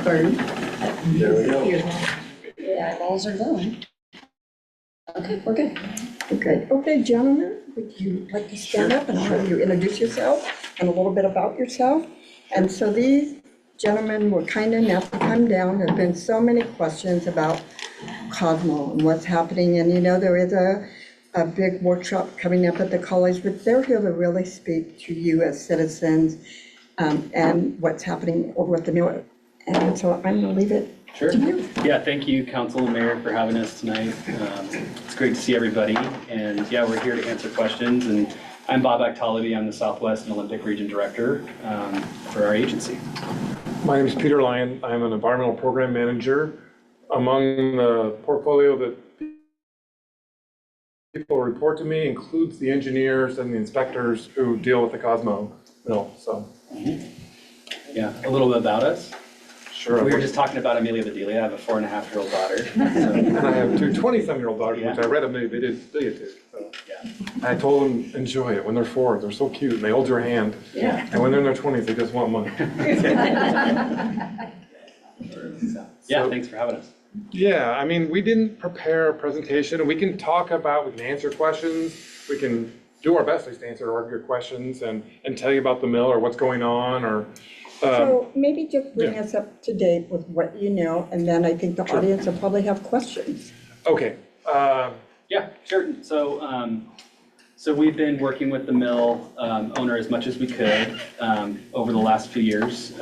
Burn. There we go. The eyeballs are glowing. Okay, we're good. Okay, okay, gentlemen, would you like to stand up and have you introduce yourself and a little bit about yourself? And so these gentlemen were kind enough to come down. There've been so many questions about Cosmo and what's happening. And you know, there is a big workshop coming up at the college, but they're here to really speak to you as citizens and what's happening over at the mill. And so I'm going to leave it Sure. to you. Yeah, thank you, Council and Mayor, for having us tonight. It's great to see everybody. And yeah, we're here to answer questions. And I'm Bob Actalaby. I'm the Southwest and Olympic Region Director for our agency. My name is Peter Lyon. I'm an environmental program manager. Among the portfolio that people report to me includes the engineers and the inspectors who deal with the Cosmo mill. So, Yeah, a little bit about us. sure. We were just talking about Amelia Bedelia. I have a 4.5-year-old daughter. And I have two 20-some-year-old daughters, which Yeah. I read Amelia Bedelia to. So Yeah. I told them, enjoy it. When they're 4, they're so cute and they hold your hand. Yeah. And when they're in their 20s, they just want money. Yeah, thanks for having us. Yeah, I mean, we didn't prepare a presentation. We can talk about, we can answer questions. We can do our best to answer all your questions and tell you about the mill or what's going on or. So maybe just bring yeah. us up to date with what you know, and then I think the Sure. audience will probably have questions. Okay, Yeah, sure. So we've been working with the mill owner as much as we could over the last few years,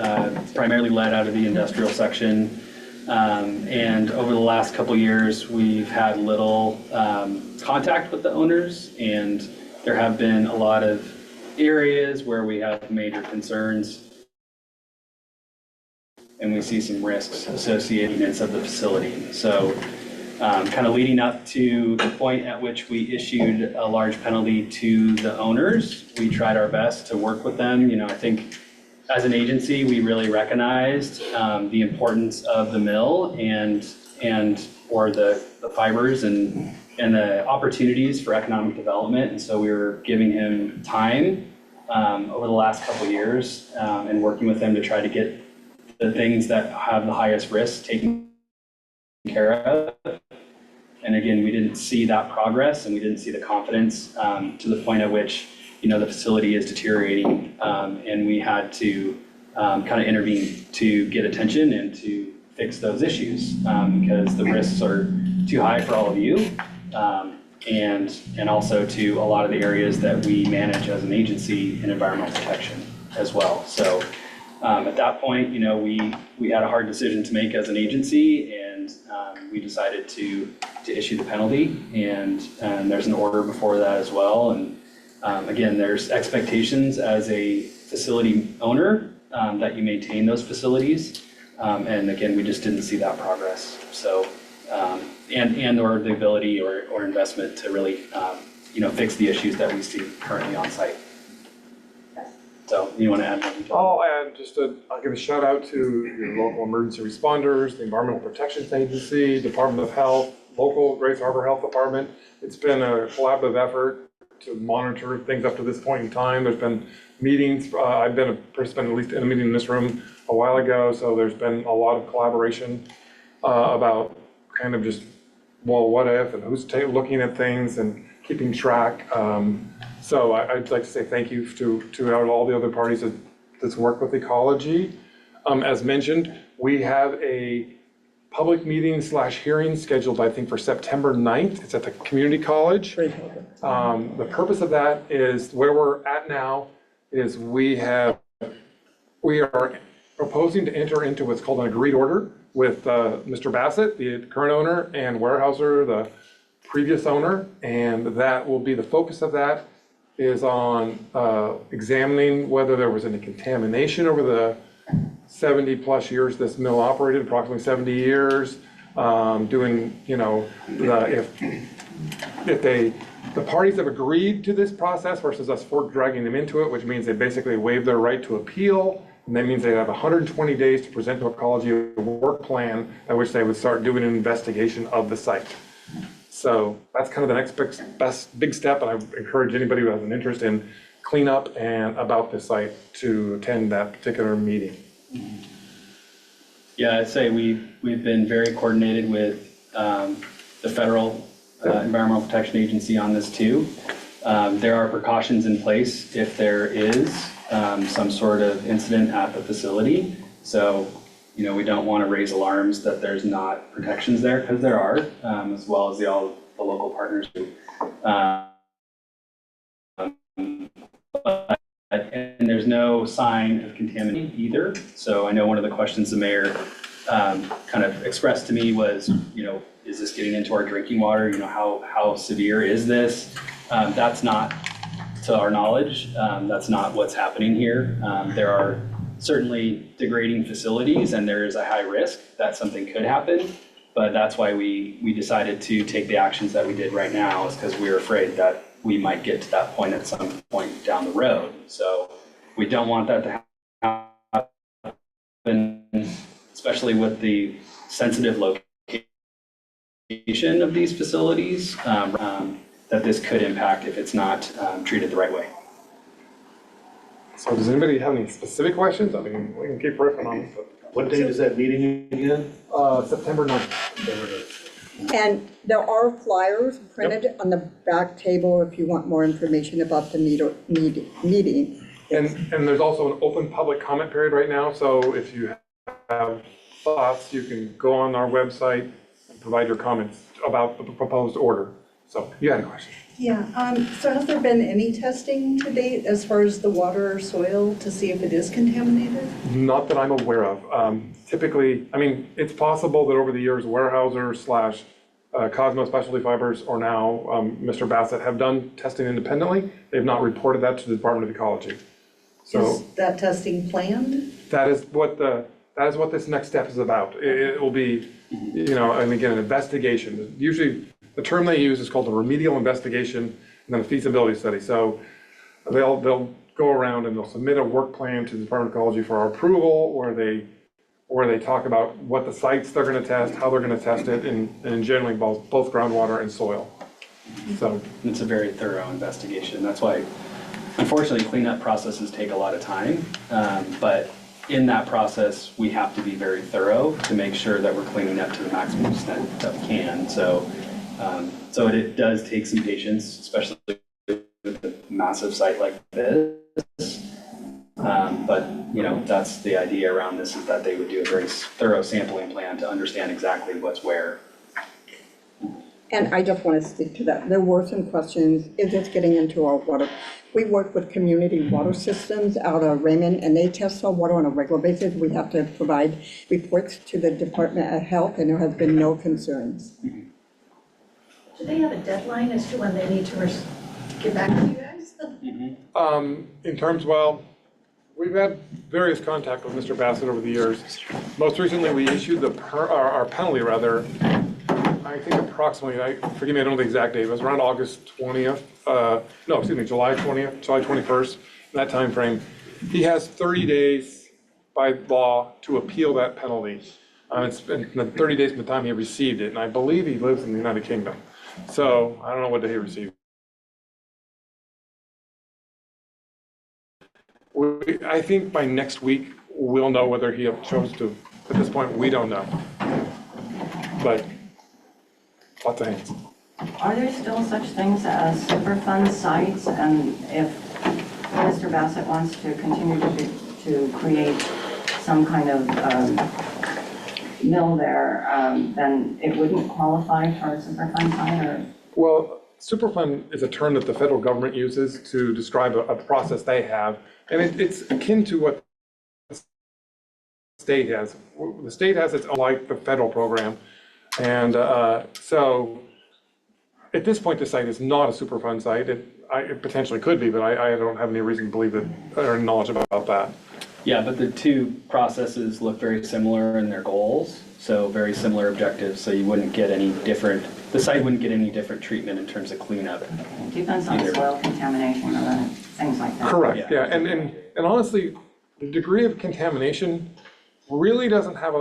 primarily led out of the industrial section. And over the last couple years, we've had little contact with the owners, and there have been a lot of areas where we have major concerns, and we see some risks associated with the facility. So kind of leading up to the point at which we issued a large penalty to the owners, we tried our best to work with them. You know, I think as an agency, we really recognized the importance of the mill and or the fibers and the opportunities for economic development. And so we were giving him time over the last couple of years and working with them to try to get the things that have the highest risk taken care of. And again, we didn't see that progress and we didn't see the confidence to the point at which, you know, the facility is deteriorating and we had to kind of intervene to get attention and to fix those issues because the risks are too high for all of you and also to a lot of the areas that we manage as an agency in environmental protection as well. So at that point, you know, we had a hard decision to make as an agency, and we decided to issue the penalty, and there's an order before that as well. And again, there's expectations as a facility owner that you maintain those facilities, and again, we just didn't see that progress. So and or the ability or investment to really you know, fix the issues that we see currently on site. So you want to add anything? I'll add I'll give a shout out to your local emergency responders, the Environmental Protection Agency, Department of Health, local Grace Harbor Health Department. It's been a collaborative effort to monitor things up to this point in time. There's been meetings. I've been a participant at least in a meeting in this room a while ago. So there's been a lot of collaboration about kind of just, well, what if and who's looking at things and keeping track. So I'd like to say thank you to all the other parties that's worked with ecology. As mentioned, we have a public meeting / hearing scheduled, I think, for September 9th. It's at the community college. The purpose of that is where we're at now is we are proposing to enter into what's called an agreed order with Mr. Bassett, the current owner, and Weyerhaeuser, the previous owner. And that will be the focus of that is on examining whether there was any contamination over the 70 plus years this mill operated, approximately 70 years, doing, you know, if the parties have agreed to this process versus us dragging them into it, which means they basically waive their right to appeal. And that means they have 120 days to present to ecology a work plan at which they would start doing an investigation of the site. So that's kind of the next best big step, and I encourage anybody who has an interest in cleanup and about this site to attend that particular meeting. Yeah, I'd say we've been very coordinated with the federal Environmental Protection Agency on this too. There are precautions in place if there is some sort of incident at the facility. So, we don't want to raise alarms that there's not protections there, because there are, as well as all the local partners do. And there's no sign of contamination either. So I know one of the questions the mayor kind of expressed to me was, is this getting into our drinking water? How severe is this? That's not, to our knowledge, that's not what's happening here. There are certainly degrading facilities and there is a high risk that something could happen. But that's why we decided to take the actions that we did right now, is because we were afraid that we might get to that point at some point down the road. So we don't want that to happen, especially with the sensitive location of these facilities, that this could impact if it's not treated the right way. So does anybody have any specific questions? I mean, we can keep riffing on it, What date is that meeting again? but September 9th. And there are flyers printed on the back table if you want more information about the meeting. And there's also an open public comment period right now, so if you have thoughts, you can go on our website and provide your comments about the proposed order. So you had a question? Yeah, so has there been any testing to date as far as the water or soil to see if it is contaminated? Not that I'm aware of. Typically, I mean, it's possible that over the years, Weyerhaeuser / Cosmo Specialty Fibers, or now Mr. Bassett, have done testing independently. They've not reported that to the Department of Ecology. So Is that testing planned? that is what this next step is about. It will be, and again, an investigation. Usually, the term they use is called a remedial investigation and then a feasibility study. So they'll go around and they'll submit a work plan to the Department of Ecology for our approval, where they talk about what the sites they're going to test, how they're going to test it, and generally both groundwater and soil. So It's a very thorough investigation. That's why, unfortunately, cleanup processes take a lot of time. But in that process, we have to be very thorough to make sure that we're cleaning up to the maximum extent that we can. So it does take some patience, especially with a massive site like this. But that's the idea around this, is that they would do a very thorough sampling plan to understand exactly what's where. And I just want to speak to that. There were some questions, is this getting into our water? We work with community water systems out of Raymond, and they test our water on a regular basis. We have to provide reports to the Department of Health, and there has been no concerns. Do they have a deadline as to when they need to get back to you guys? in terms, we've had various contact with Mr. Bassett over the years. Most recently, we issued our penalty, rather, I think approximately, forgive me, I don't know the exact date, it was around August 20th, July 20th, July 21st, that time frame. He has 30 days by law to appeal that penalty. It's been 30 days from the time he received it, and I believe he lives in the United Kingdom. So I don't know what day he received. I think by next week, we'll know whether he chose to. At this point, we don't know. But lots of hands. Are there still such things as Superfund sites? And if Mr. Bassett wants to continue to create some kind of mill there, then it wouldn't qualify for a Superfund site, or? Well, Superfund is a term that the federal government uses to describe a process they have. And it's akin to what the state has. The state has its own, like the federal program. And so at this point, the site is not a Superfund site. It potentially could be, but I don't have any reason to believe that, or knowledge about that. Yeah, but the two processes look very similar in their goals, so very similar objectives, so you wouldn't get any different, the site wouldn't get any different treatment in terms of cleanup. Depends on Either. soil contamination or things like that. Correct, yeah. And honestly, the degree of contamination really doesn't have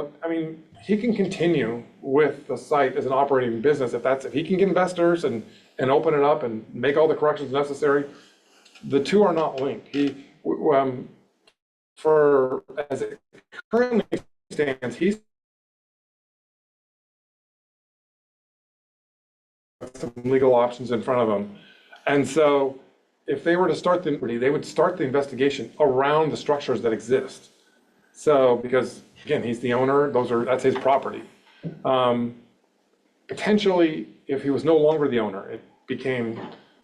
he can continue with the site as an operating business if he can get investors and open it up and make all the corrections necessary. The two are not linked. As it currently stands, he's some legal options in front of them. And so if they were to start they would start the investigation around the structures that exist. So, because again, he's the owner, that's his property. Potentially, if he was no longer the owner, it became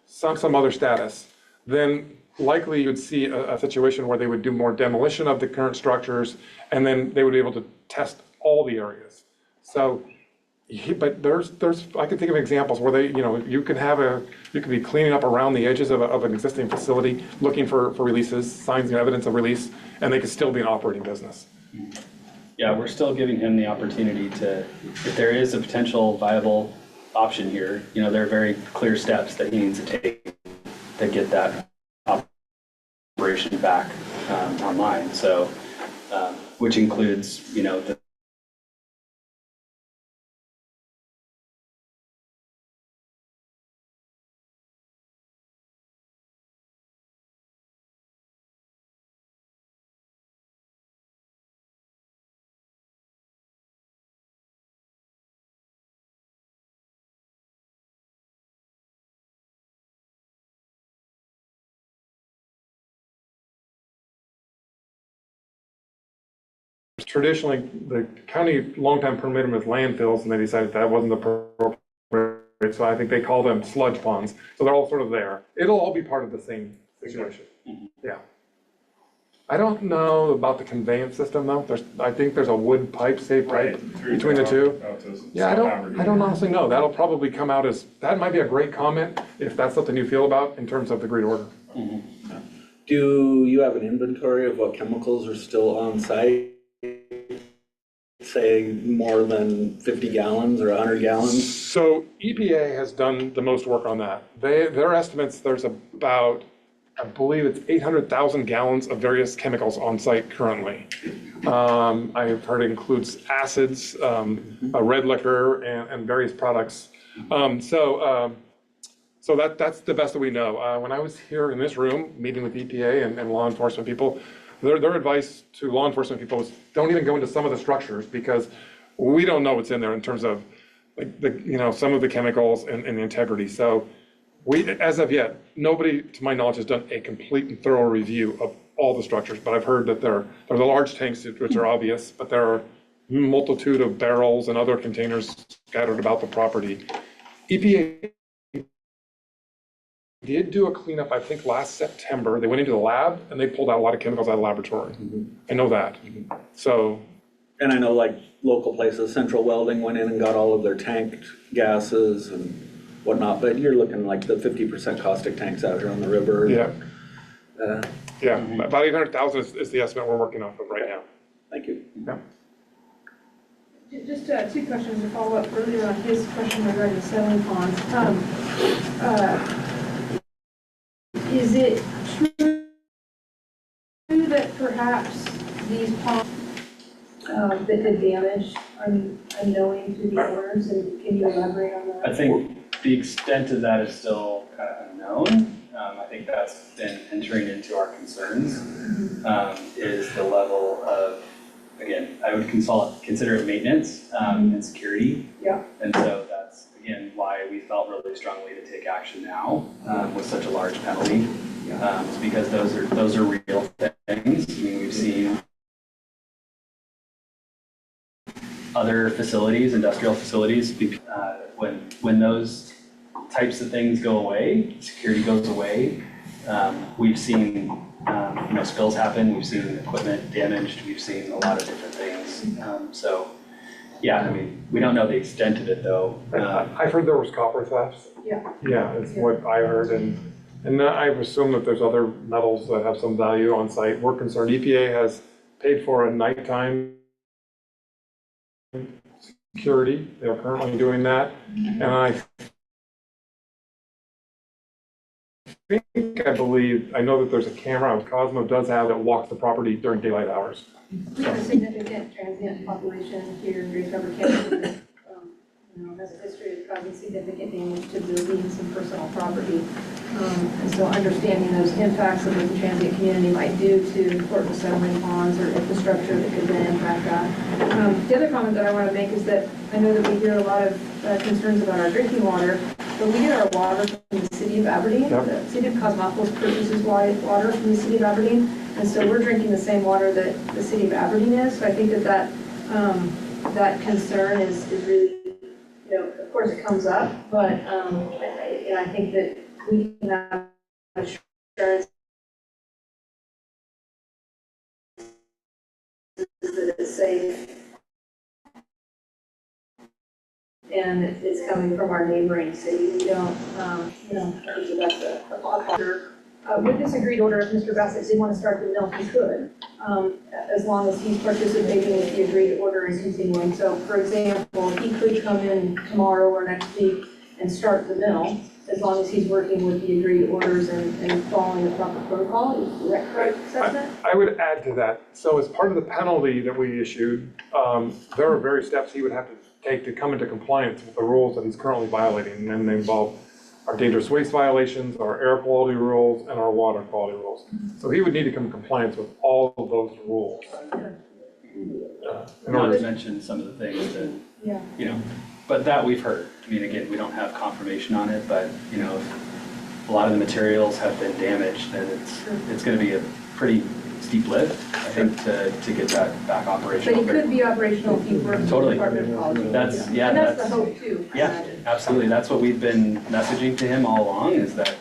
some other status, then likely you'd see a situation where they would do more demolition of the current structures, and then they would be able to test all the areas. So, but I can think of examples where you could be cleaning up around the edges of an existing facility, looking for releases, signs and evidence of release, and they could still be an operating business. Yeah, we're still giving him the opportunity to, if there is a potential viable option here, there are very clear steps that he needs to take to get that operation back online. So, which includes, the Traditionally, the county long time permitted them as landfills, and they decided that wasn't appropriate, so I think they call them sludge ponds. So they're all sort of there. It'll all be part of the same situation. Yeah. I don't know about the conveyance system, though. I think there's a wood pipe, safe pipe between the two. Yeah, I don't honestly know. That'll probably come out that might be a great comment if that's something you feel about in terms of the grid order. Do you have an inventory of what chemicals are still on site? Say more than 50 gallons or 100 gallons? So EPA has done the most work on that. Their estimates, there's about, I believe it's 800,000 gallons of various chemicals on site currently. I've heard it includes acids, a red liquor, and various products. So that's the best that we know. When I was here in this room, meeting with EPA and law enforcement people, their advice to law enforcement people is don't even go into some of the structures because we don't know what's in there in terms of some of the chemicals and the integrity. So as of yet, nobody, to my knowledge, has done a complete and thorough review of all the structures, but I've heard that there are the large tanks, which are obvious, but there are a multitude of barrels and other containers scattered about the property. EPA did do a cleanup, I think, last September. They went into the lab and they pulled out a lot of chemicals out of the laboratory. I know that. So. And I know local places, Central Welding went in and got all of their tanked gases and whatnot, but you're looking like the 50% caustic tanks out here on the river. Yeah. Yeah, about 800,000 is the estimate we're working off of right now. Thank you. Yeah. Just two questions to follow up earlier on his question regarding the settling ponds. Is it true that perhaps these ponds that did damage are unknowing to the owners, and can you elaborate on that? I think the extent of that is still kind of unknown. I think that's been entering into our concerns, is the level of, again, I would consider it maintenance and security. Yeah. And so that's, again, why we felt really strongly to take action now with such a large penalty. It's because those are real things. I mean, we've seen other facilities, industrial facilities, when those types of things go away, security goes away. We've seen spills happen. We've seen equipment damaged. We've seen a lot of different things. So, yeah, I mean, we don't know the extent of it though. I've heard there was copper thefts. Yeah. Yeah, it's what I heard, and I assume that there's other metals that have some value on site. We're concerned. EPA has paid for a nighttime security. They're currently doing that, and I know that there's a camera, Cosmo does have, that walks the property during daylight hours. We have a significant transient population here in Great Cover County that has a history of causing significant damage to buildings and personal property. And so understanding those impacts that the transient community might do to important settling ponds or infrastructure that could then impact that. The other comment that I want to make is that I know that we hear a lot of concerns about our drinking water. but we get our water from the city of Aberdeen. Yep. The city of Cosmopolis purchases water from the city of Aberdeen, and so we're drinking the same water that the city of Aberdeen is. So I think that concern is really, of course it comes up, but I think that we can have assurance that it's safe and it's coming from our neighboring city. We don't, I think that's a factor. With this agreed order, if Mr. Bassett did want to start the mill, he could, as long as he's participating with the agreed order and continuing. So, for example, he could come in tomorrow or next week and start the mill, as long as he's working with the agreed orders and following the proper protocol. Is that correct assessment? I would add to that. So as part of the penalty that we issued, there are various steps he would have to take to come into compliance with the rules that he's currently violating. And they involve our dangerous waste violations, our air quality rules, and our water quality rules. So he would need to come in compliance with all of those rules. In Not order to mention some of the things that, Yeah. but that we've heard. I mean, again, we don't have confirmation on it, but, if a lot of the materials have been damaged, then it's gonna be a pretty steep lift, I think, to get that back operational. But he could be operational if he works with the Totally. Department of Ecology. That's, yeah, And that's that's, the hope too, I yeah, imagine. absolutely. That's what we've been messaging to him all along, is that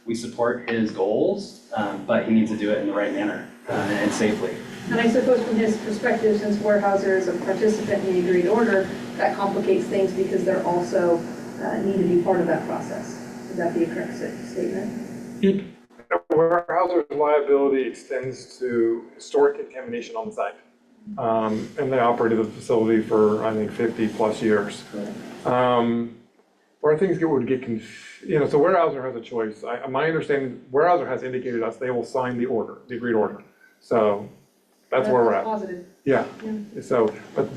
we support his goals, but he needs to do it in the right manner and safely. And I suppose from his perspective, since Weyerhaeuser is a participant in the agreed order, that complicates things because they're also need to be part of that process. Would that be a correct statement? Weyerhaeuser's liability extends to historic contamination on the site. And they operated the facility for, I think, 50-plus years. Where things would get, so Weyerhaeuser has a choice. My understanding, Weyerhaeuser has indicated to us they will sign the order, the agreed order. So that's where we're at. Positive. Yeah, so, but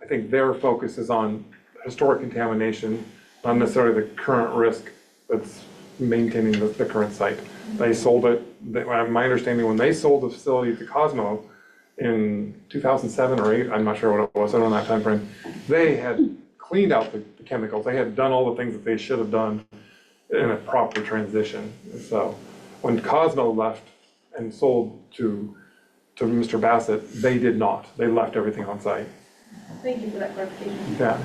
I think their focus is on historic contamination, not necessarily the current risk that's maintaining the current site. They sold it, my understanding, when they sold the facility to Cosmo in 2007 or 8, I'm not sure what it was, I don't know that timeframe, they had cleaned out the chemicals, they had done all the things that they should have done in a proper transition. And so when Cosmo left and sold to Mr. Bassett, they did not. They left everything on site. Thank you for that clarification. Yeah.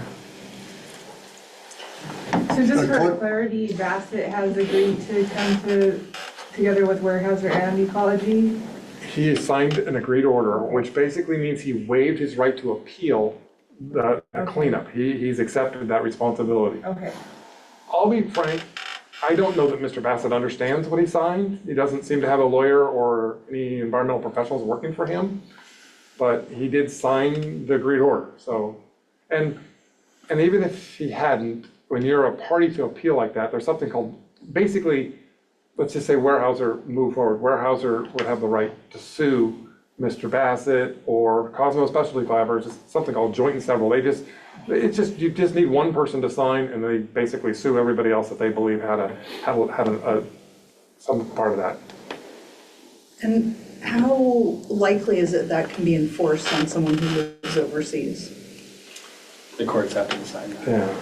So just for clarity, Bassett has agreed to come together with Weyerhaeuser and Ecology? He has signed an agreed order, which basically means he waived his right to appeal the cleanup. He's accepted that responsibility. Okay. I'll be frank, I don't know that Mr. Bassett understands what he signed. He doesn't seem to have a lawyer or any environmental professionals working for him, but he did sign the agreed order. So, and even if he hadn't, when you're a party to appeal like that, there's something called, basically, let's just say Weyerhaeuser moved forward. Weyerhaeuser would have the right to sue Mr. Bassett or Cosmo Specialty Fibers, it's something called joint and several. You just need one person to sign, and they basically sue everybody else that they believe had some part of that. And how likely is it that can be enforced on someone who lives overseas? The courts have to decide that. Yeah.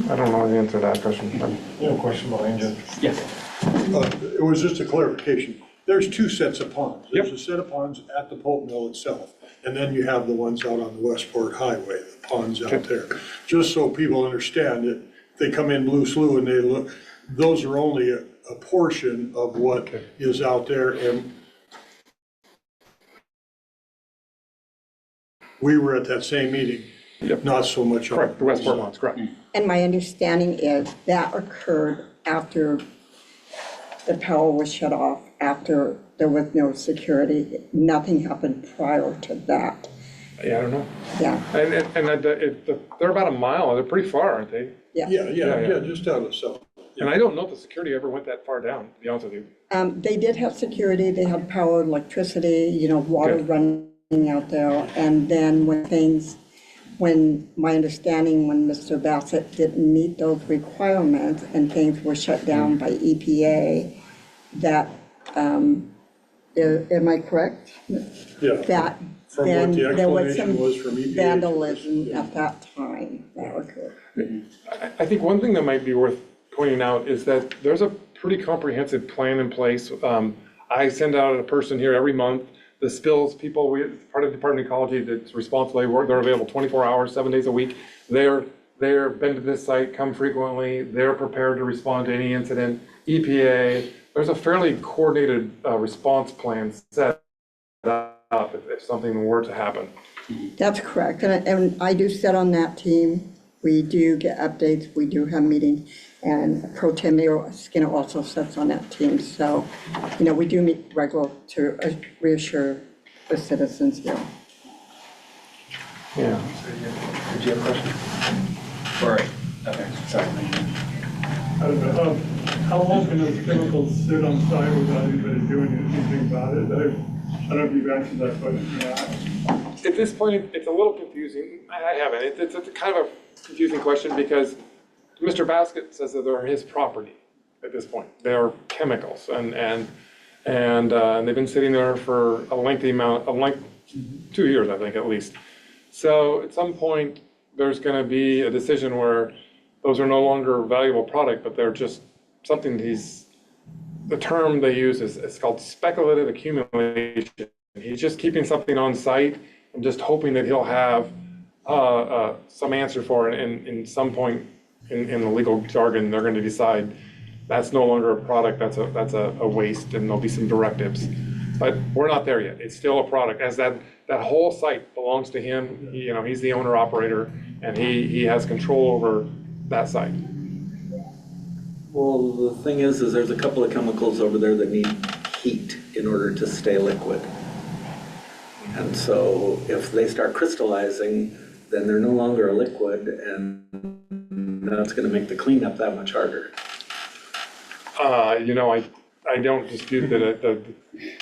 I don't know the answer to that question. No question behind you. Yeah. It was just a clarification. There's two sets of ponds. Yep. There's a set of ponds at the pulp mill itself, and then you have the ones out on the Westport Highway, the ponds out there. Just so people understand it, they come in Blue Slough and they look, those are only a portion of what is out there. And we were at that same meeting, not so much. Correct, the Westport ones, correct. And my understanding is that occurred after the power was shut off, after there was no security. Nothing happened prior to that. Yeah, I don't know. Yeah, And they're about a mile, they're pretty far, aren't they? Yeah, just out of south. And I don't know if the security ever went that far down, to be honest with you. they did have security, they had power, electricity, water Okay. running out there. And then when my understanding, when Mr. Bassett didn't meet those requirements and things were shut down by EPA, that Am I correct? Yeah, That from then what the there was explanation some was from EPA. vandalism at that time that occurred. I think one thing that might be worth pointing out is that there's a pretty comprehensive plan in place. I send out a person here every month. The spills people, part of the Department of Ecology that's responsible, they're available 24 hours, 7 days a week. They're been to this site, come frequently. They're prepared to respond to any incident. EPA, there's a fairly coordinated response plan set up if something were to happen. That's correct, and I do sit on that team. We do get updates, we do have meetings, and Pro Tem Skinner also sits on that team. So, we do meet regularly to reassure the citizens here. Yeah. Did you have a question? Or, okay, sorry. I don't know, how long can those chemicals sit on site without anybody doing anything about it? I don't know if you've answered that question or not. At this point, it's a little confusing. I haven't. It's a kind of a confusing question because Mr. Baskett says that they're his property at this point. They're chemicals, and they've been sitting there for a lengthy amount, 2 years, I think, at least. So at some point, there's going to be a decision where those are no longer a valuable product, but they're just something the term they use is called speculative accumulation. He's just keeping something on site and just hoping that he'll have some answer for it. And in some point in the legal jargon, they're going to decide that's no longer a product, that's a waste, and there'll be some directives. But we're not there yet. It's still a product. As that whole site belongs to him, he's the owner operator, and he has control over that site. Well, the thing is there's a couple of chemicals over there that need heat in order to stay liquid. And so if they start crystallizing, then they're no longer a liquid, and that's going to make the cleanup that much harder. I don't dispute that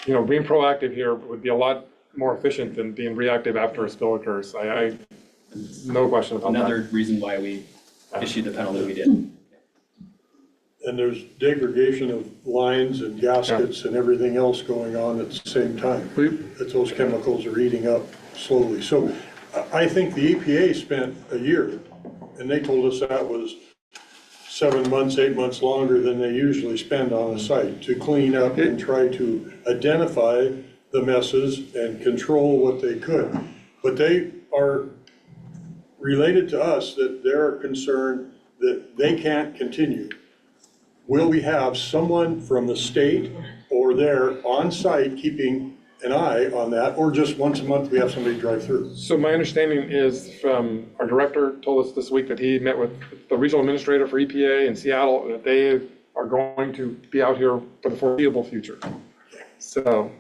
being proactive here would be a lot more efficient than being reactive after a spill occurs. No question about that. Another reason why we issued the penalty we did. And there's degradation of lines and gaskets and everything else going on at the same time, that those chemicals are eating up slowly. So I think the EPA spent a year, and they told us that was 7 months, 8 months longer than they usually spend on a site to clean up and try to identify the messes and control what they could. But they are related to us that they're concerned that they can't continue. Will we have someone from the state or there on site keeping an eye on that, or just once a month we have somebody drive through? So my understanding is from our director told us this week that he met with the regional administrator for EPA in Seattle, and that they are going to be out here for the foreseeable future. So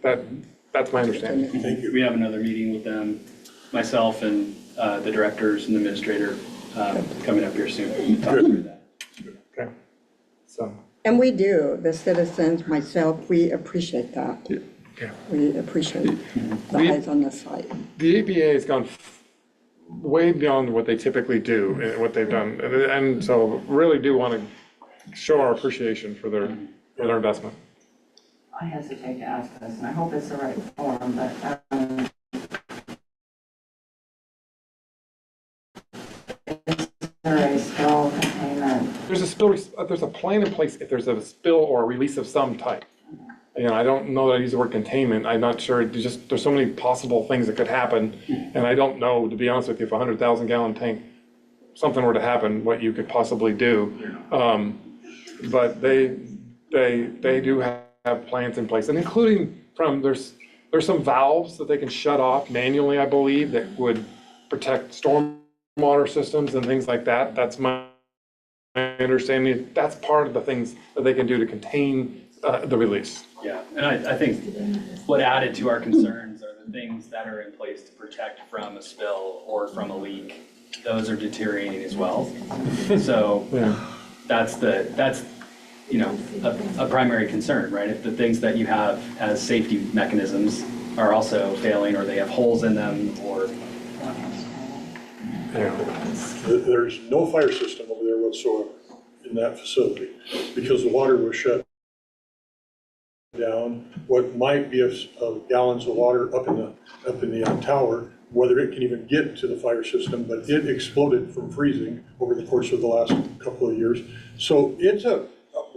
that's my understanding. Thank you. We have another meeting with them, myself and the directors and administrator coming up here soon. Talk through that. Okay. So. And we do, the citizens, myself, we appreciate that. Yeah. We appreciate the eyes on the site. The EPA has gone way beyond what they typically do and what they've done. And so really do want to show our appreciation for their investment. I hesitate to ask this, and I hope it's the right form, but is there a spill containment? There's a plan in place if there's a spill or a release of some type. I don't know that I use the word containment. I'm not sure. There's so many possible things that could happen. And I don't know, to be honest with you, if a 100,000 gallon tank, something were to happen, what you could possibly do. But they do have plans in place, and including there's some valves that they can shut off manually, I believe, that would protect stormwater systems and things like that. That's my understanding. That's part of the things that they can do to contain the release. Yeah, and I think what added to our concerns are the things that are in place to protect from a spill or from a leak. Those are deteriorating as well. So that's a primary concern, right? If the things that you have as safety mechanisms are also failing, or they have holes in them, or There's no fire system over there whatsoever in that facility because the water was shut down what might be of gallons of water up in the tower, whether it can even get to the fire system, but it exploded from freezing over the course of the last couple of years. So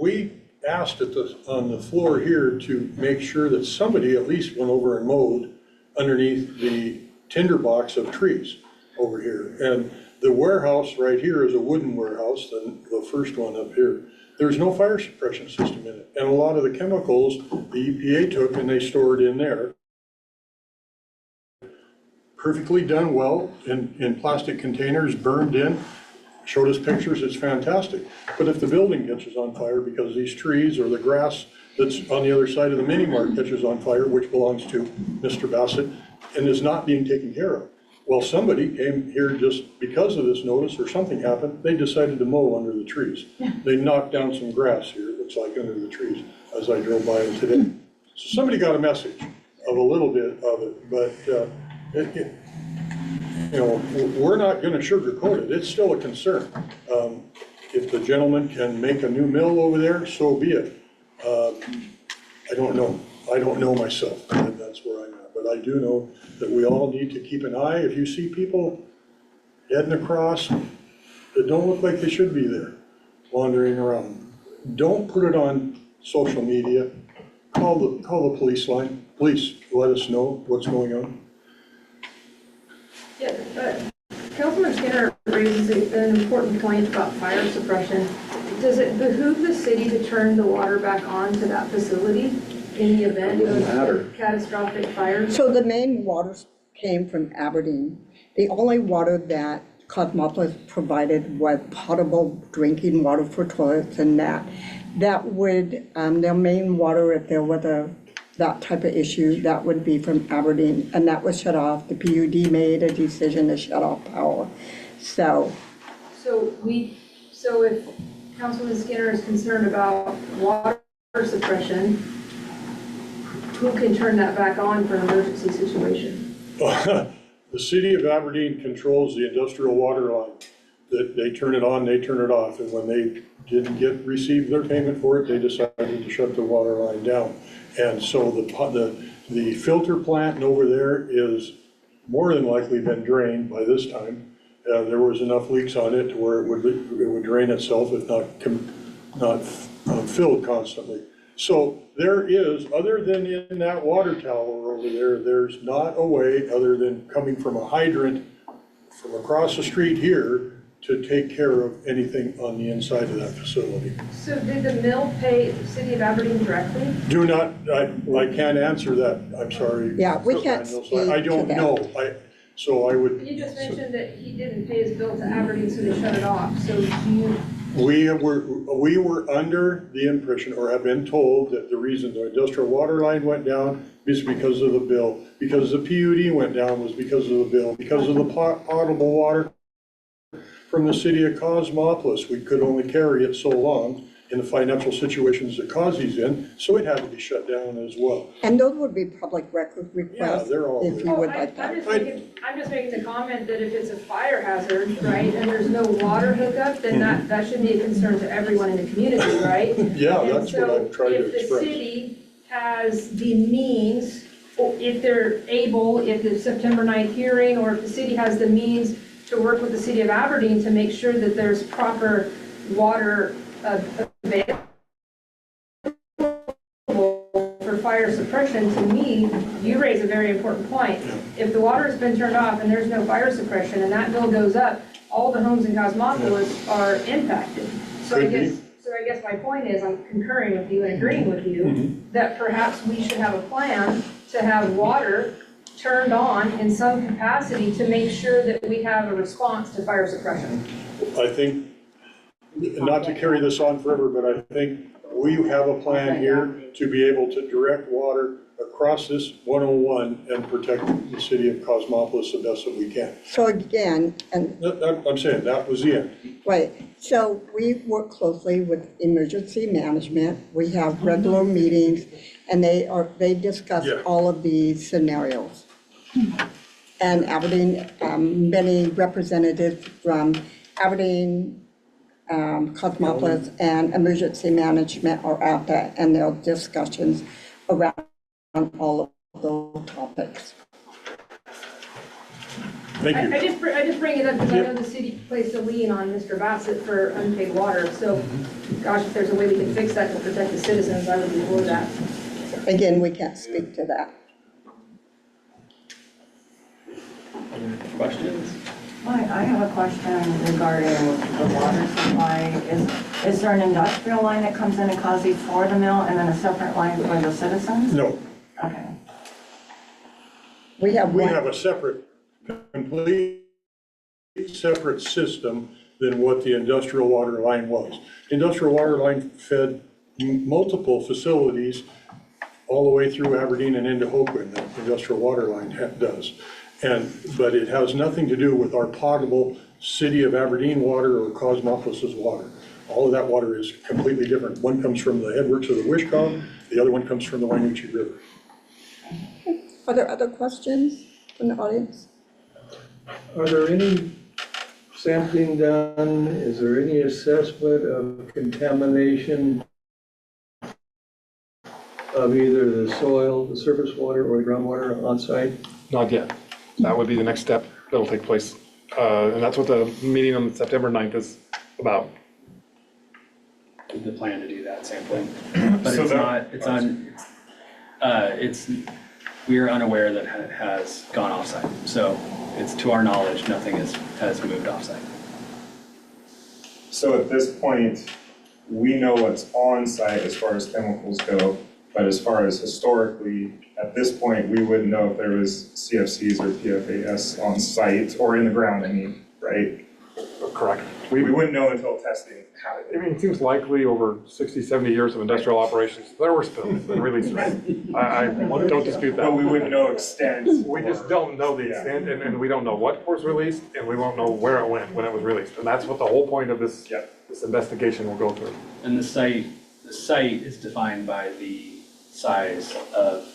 we asked on the floor here to make sure that somebody at least went over and mowed underneath the tinderbox of trees over here. And the warehouse right here is a wooden warehouse, the first one up here. There's no fire suppression system in it. And a lot of the chemicals the EPA took and they stored in there. Perfectly done well in plastic containers, burned in, showed us pictures, it's fantastic. But if the building catches on fire because these trees or the grass that's on the other side of the mini mart catches on fire, which belongs to Mr. Bassett, and is not being taken care of. Well, somebody came here just because of this notice or something happened, they decided to mow under the trees. They knocked down some grass here, it looks like, under the trees as I drove by them today. So somebody got a message of a little bit of it, but you know, we're not gonna sugarcoat it, it's still a concern. If the gentleman can make a new mill over there, so be it. I don't know myself, and that's where I'm at, but I do know that we all need to keep an eye. If you see people heading across that don't look like they should be there, wandering around, don't put it on social media. Call the police line. Please let us know what's going on. Yeah, Councilman Skinner raises an important point about fire suppression. Does it behoove the city to turn the water back on to that facility in the event of catastrophic fire? So the main water came from Aberdeen. The only water that Cosmopolis provided was potable drinking water for toilets, and that would, their main water, if there was that type of issue, that would be from Aberdeen, and that was shut off. The PUD made a decision to shut off power. So if Councilman Skinner is concerned about water suppression, who can turn that back on for an emergency situation? The city of Aberdeen controls the industrial water line. That they turn it on, they turn it off, and when they didn't receive their payment for it, they decided to shut the water line down. And so the filter plant over there is more than likely been drained by this time. There was enough leaks on it to where it would drain itself if not filled constantly. So there is, other than in that water tower over there, there's not a way other than coming from a hydrant from across the street here to take care of anything on the inside of that facility. So did the mill pay the city of Aberdeen directly? Do not, I can't answer that, I'm sorry. Yeah, we can't Daniel. speak I don't to that. know, so I would. You just mentioned that he didn't pay his bill to Aberdeen, so they shut it off. So do you? We were under the impression, or have been told, that the reason the industrial water line went down is because of the bill. Because the PUD went down was because of the bill. Because of the potable water from the city of Cosmopolis, we could only carry it so long in the financial situations that Cosby's in, so it had to be shut down as well. And those would be public record requests, Yeah, they're all if you would like that. I'm just making the comment that if it's a fire hazard, right, and there's no water hookup, then that should be a concern to everyone in the community, right? Yeah, that's what I'm trying to And so if the express. city has the means, or if they're able, if the September 9th hearing, or if the city has the means to work with the city of Aberdeen to make sure that there's proper water available for fire suppression, to me, you raise a very important point. If the water has been turned off and there's no fire suppression and that bill goes up, all the homes in Cosmopolis are impacted. So I guess my point is, I'm concurring with you and agreeing with you that perhaps we should have a plan to have water turned on in some capacity to make sure that we have a response to fire suppression. I think, not to carry this on forever, but I think we have a plan here to be able to direct water across this 101 and protect the city of Cosmopolis the best that we can. So again, and I'm saying that was the end. right, so we work closely with emergency management. We have regular meetings, and they discuss Yeah. all of these scenarios. And Aberdeen, many representatives from Aberdeen, Cosmopolis, and emergency management are out there, and there are discussions around all of those topics. Thank you. I just bring it up because I know the city placed a lien on Mr. Bassett for unpaid water. So, gosh, if there's a way we can fix that to protect the citizens, I would be for that. Again, we can't speak to that. Questions? I have a question regarding the water supply. Is there an industrial line that comes in Akazi for the mill and then a separate line for the citizens? No, Okay. We have we one, have a separate, complete separate system than what the industrial water line was. Industrial water line fed multiple facilities all the way through Aberdeen and into Hoquin, the industrial water line does. But it has nothing to do with our potable city of Aberdeen water or Cosmopolis's water. All of that water is completely different. One comes from the headworks of the Wishkong, the other one comes from the Wainuchi River. are there other questions from the audience? Are there any sampling done? Is there any assessment of contamination of either the soil, the surface water, or the groundwater on site? Not yet. That would be the next step that'll take place. And that's what the meeting on September 9th is about. The plan to do that sampling, but So it's that- not, we are unaware that it has gone offsite. So it's, to our knowledge, nothing has moved offsite. So at this point, we know what's on site as far as chemicals go, but as far as historically, at this point, we wouldn't know if there was CFCs or PFAS on site or in the ground, I mean, right? Correct. We wouldn't know until testing happened. I mean, it seems likely over 60, 70 years of industrial operations, there were spills and releases. I don't dispute that. But we wouldn't know extent. We just don't know the extent, and we don't know what was released, and we won't know where it went when it was released. And that's what the whole point of this investigation will go through. And the site is defined by the size of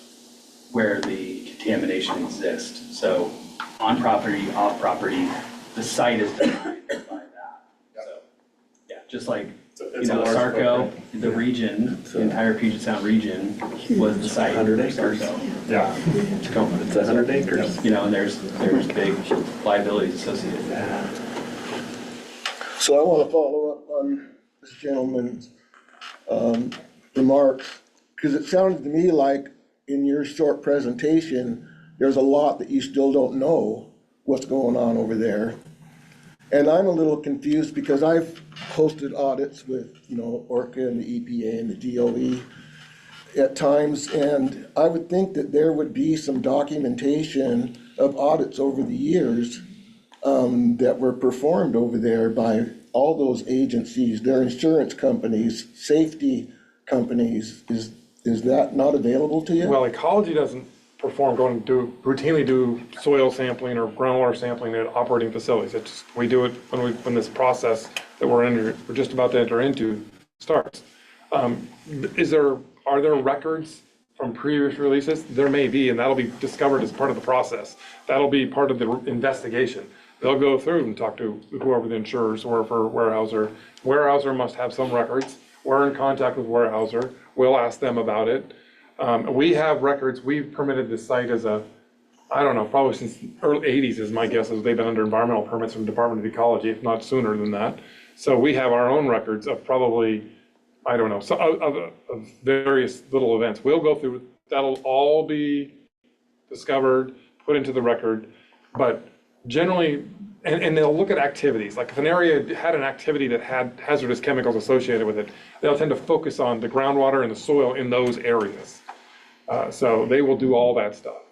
where the contamination exists. So on property, off property, the site is defined by that. So, yeah, just like, It's a large Sarco, footprint. the region, the entire Puget Sound region was the site. 100 for acres. Sarco. Yeah. Tacoma. It's 100 acres. And there's big liabilities associated with that. So I want to follow up on this gentleman's remarks, because it sounded to me like in your short presentation, there's a lot that you still don't know what's going on over there. And I'm a little confused because I've hosted audits with, ORCA and the EPA and the DOE at times, and I would think that there would be some documentation of audits over the years that were performed over there by all those agencies, their insurance companies, safety companies. Is that not available to you? Well, ecology doesn't routinely do soil sampling or groundwater sampling at operating facilities. It's just, we do it when this process that we're just about to enter into starts. Are there records from previous releases? There may be, and that'll be discovered as part of the process. That'll be part of the investigation. They'll go through and talk to whoever the insurers were for Weyerhaeuser. Weyerhaeuser must have some records. We're in contact with Weyerhaeuser. We'll ask them about it. We have records. We've permitted this site as probably since the early 80s is my guess, as they've been under environmental permits from the Department of Ecology, if not sooner than that. So we have our own records of probably, of various little events. We'll go through, that'll all be discovered, put into the record, but generally, and they'll look at activities. Like if an area had an activity that had hazardous chemicals associated with it, they'll tend to focus on the groundwater and the soil in those areas. So they will do all that stuff.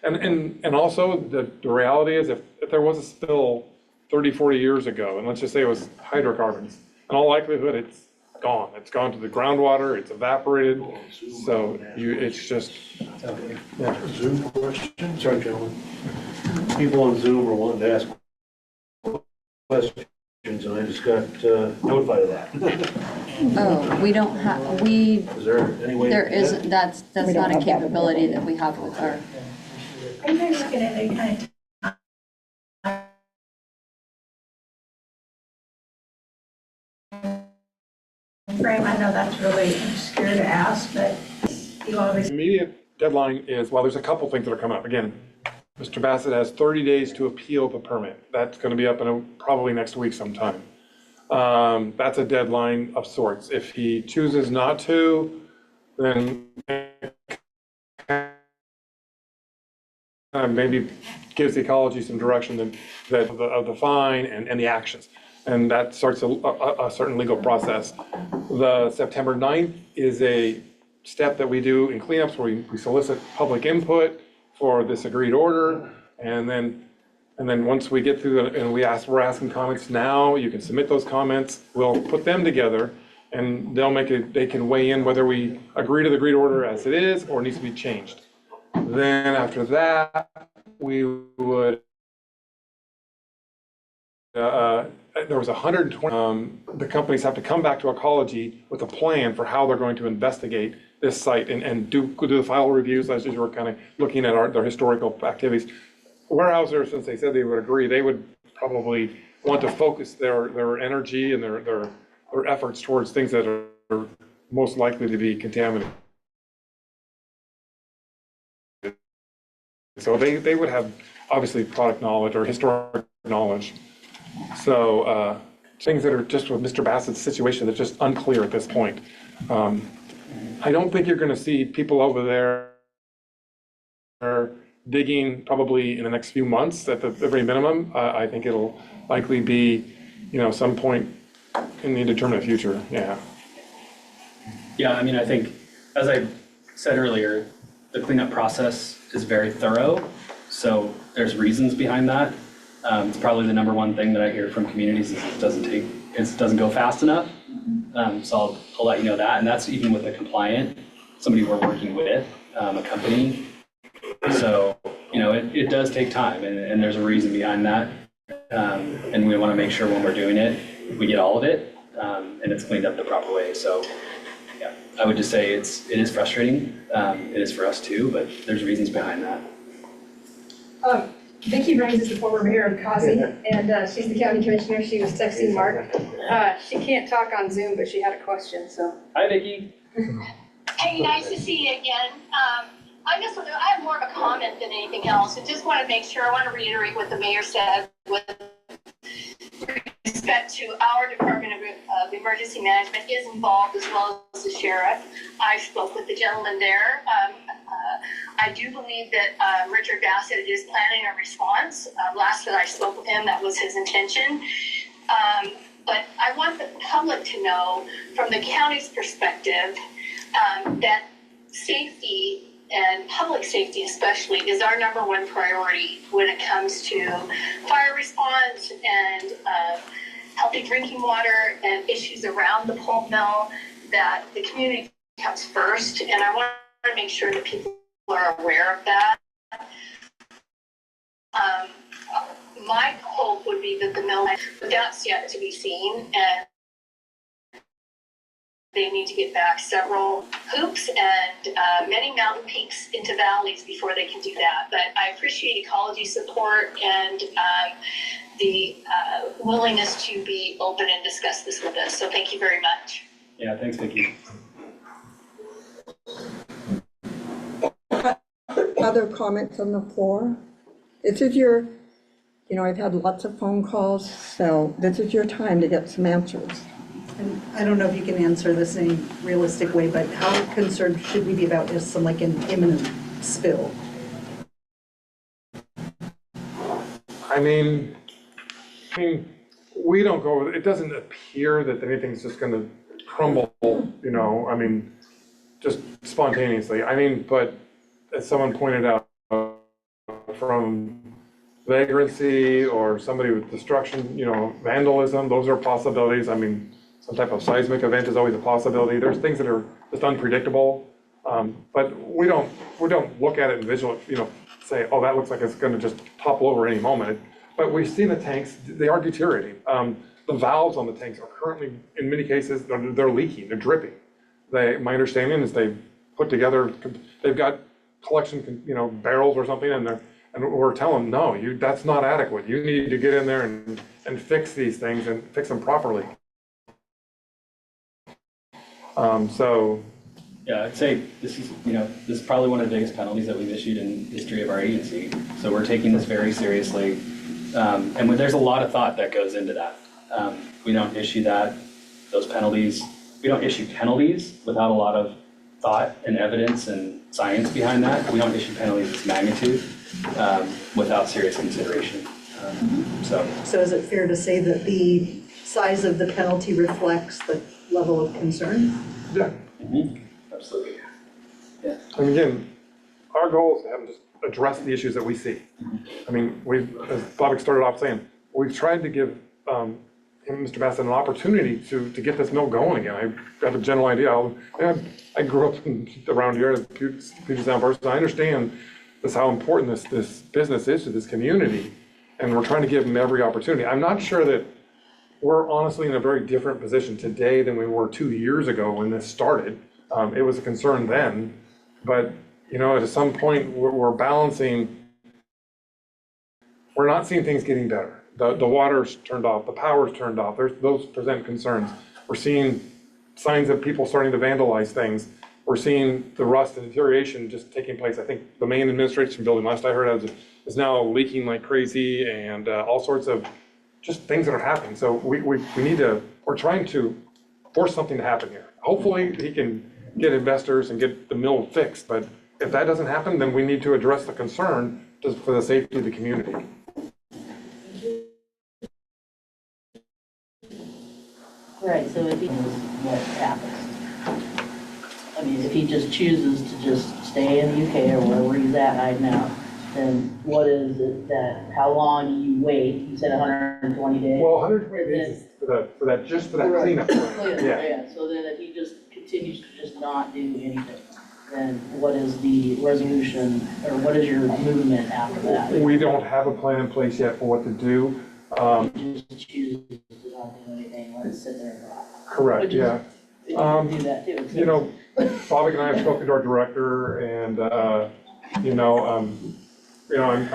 And also the reality is if there was a spill 30, 40 years ago, and let's just say it was hydrocarbons, in all likelihood it's gone. It's gone to the groundwater, it's evaporated. So it's just, Zoom question? Sorry, gentlemen. People on Zoom are wanting to ask questions, and I just got notified of that. Oh, we don't have, Is there any way? there isn't, that's We don't not a have that. capability that we have with our, Are you guys looking at any kind of frame? I know that's really obscure to ask, but You always, Immediate deadline is, well, there's a couple things that are coming up. Again, Mr. Bassett has 30 days to appeal the permit. That's going to be up in probably next week sometime. That's a deadline of sorts. If he chooses not to, then maybe gives the ecology some direction of the fine and the actions. And that starts a certain legal process. The September 9th is a step that we do in cleanups where we solicit public input for this agreed order. And then once we get through and we're asking comments now, you can submit those comments. We'll put them together and they can weigh in whether we agree to the agreed order as it is or needs to be changed. Then after that, we would, there was 120, the companies have to come back to ecology with a plan for how they're going to investigate this site and do the file reviews as you were kind of looking at their historical activities. Weyerhaeuser, since they said they would agree, they would probably want to focus their energy and their efforts towards things that are most likely to be contaminated. So they would have obviously product knowledge or historic knowledge. So things that are just with Mr. Bassett's situation that's just unclear at this point. I don't think you're going to see people over there digging probably in the next few months at the very minimum. I think it'll likely be, some point in the indeterminate future. Yeah. Yeah, I mean, I think, as I said earlier, the cleanup process is very thorough. So there's reasons behind that. It's probably the number one thing that I hear from communities is it doesn't go fast enough. So I'll let you know that. And that's even with a compliant, somebody we're working with, a company. So, it does take time and there's a reason behind that. And we want to make sure when we're doing it, we get all of it and it's cleaned up the proper way. So yeah, I would just say it is frustrating. It is for us too, but there's reasons behind that. Vicki Brains is the former mayor of Causey, and she's the county commissioner. She was texting Mark. She can't talk on Zoom, but she had a question, so. Hi, Vicki. Hey, nice to see you again. I have more of a comment than anything else. I just want to make sure, I want to reiterate what the mayor said with respect to our Department of Emergency Management is involved as well as the sheriff. I spoke with the gentleman there. I do believe that Richard Bassett is planning a response. Last that I spoke with him, that was his intention. But I want the public to know from the county's perspective that safety and public safety especially is our number one priority when it comes to fire response and healthy drinking water and issues around the pulp mill, that the community comes first. And I want to make sure that people are aware of that. My hope would be that the mill, but that's yet to be seen, and they need to get back several hoops and many mountain peaks into valleys before they can do that. But I appreciate ecology support and the willingness to be open and discuss this with us. So thank you very much. Yeah, thanks, Vicki. Other comments on the floor? This is your, I've had lots of phone calls, so this is your time to get some answers. And I don't know if you can answer this in a realistic way, but how concerned should we be about this, an imminent spill? I mean, we don't go, it doesn't appear that anything's just going to crumble, just spontaneously. But as someone pointed out, from vagrancy or somebody with destruction, vandalism, those are possibilities. Some type of seismic event is always a possibility. There's things that are just unpredictable, but we don't look at it and visually, say, oh, that looks like it's going to just topple over any moment. But we've seen the tanks; they are deteriorating. The valves on the tanks are currently, in many cases, they're leaking, they're dripping. My understanding is they've put together, they've got collection, barrels or something, and we're telling them, no, that's not adequate. You need to get in there and fix these things and fix them properly. Yeah, I'd say this is probably one of the biggest penalties that we've issued in the history of our agency. So we're taking this very seriously. And there's a lot of thought that goes into that. We don't issue those penalties. We don't issue penalties without a lot of thought and evidence and science behind that. We don't issue penalties of this magnitude without serious consideration. So is it fair to say that the size of the penalty reflects the level of concern? Yeah. Absolutely. Yeah. And again, our goal is to have them just address the issues that we see. I mean, as Bobby started off saying, we've tried to give him, Mr. Bassett, an opportunity to get this mill going again. I got a general idea. I grew up around here, Puget Sound person. I understand how important this business is to this community, and we're trying to give them every opportunity. I'm not sure that we're honestly in a very different position today than we were 2 years ago when this started. It was a concern then, but at some point we're balancing. We're not seeing things getting better. The water's turned off, the power's turned off. Those present concerns. We're seeing signs of people starting to vandalize things. We're seeing the rust and deterioration just taking place. I think the main administration building, last I heard, is now leaking like crazy, and all sorts of just things that are happening. So we need to. We're trying to force something to happen here. Hopefully he can get investors and get the mill fixed. But if that doesn't happen, then we need to address the concern just for the safety of the community. Right, so if he knows what happens. I mean, if he just chooses to just stay in the UK or wherever he's at right now, then what is it how long do you wait? You said 120 days? Well, 120 days for that cleanup. Yeah, so then if he just continues to just not do anything, then what is the resolution, or what is your movement after that? We don't have a plan in place yet for what to do. You just choose to not do anything, let it sit there and rot. Correct, yeah. You can do that too. Bobby and I have spoken to our director, and I'm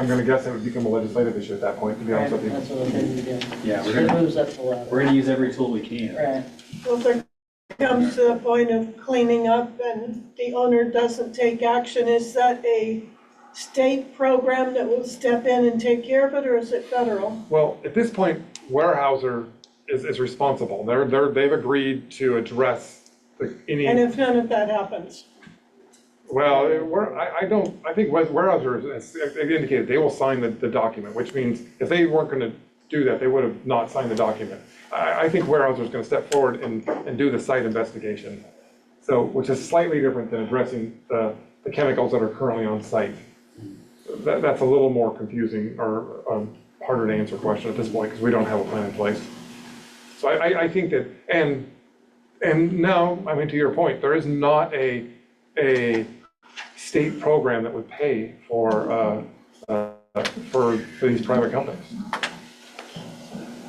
going to guess it would become a legislative issue at that point, to be honest with you. That's what I'm thinking, yeah. Yeah, It moves up the ladder. we're gonna use every tool we can. Right. Well, if there comes to the point of cleaning up and the owner doesn't take action, is that a state program that will step in and take care of it, or is it federal? Well, at this point, Weyerhaeuser is responsible. They've agreed to address any. And if none of that happens? Well, I think Weyerhaeuser has indicated they will sign the document, which means if they weren't going to do that, they would have not signed the document. I think Weyerhaeuser is going to step forward and do the site investigation. So, which is slightly different than addressing the chemicals that are currently on site. That's a little more confusing or harder to answer question at this point because we don't have a plan in place. So I think that, and no, I mean, to your point, there is not a state program that would pay for these private companies.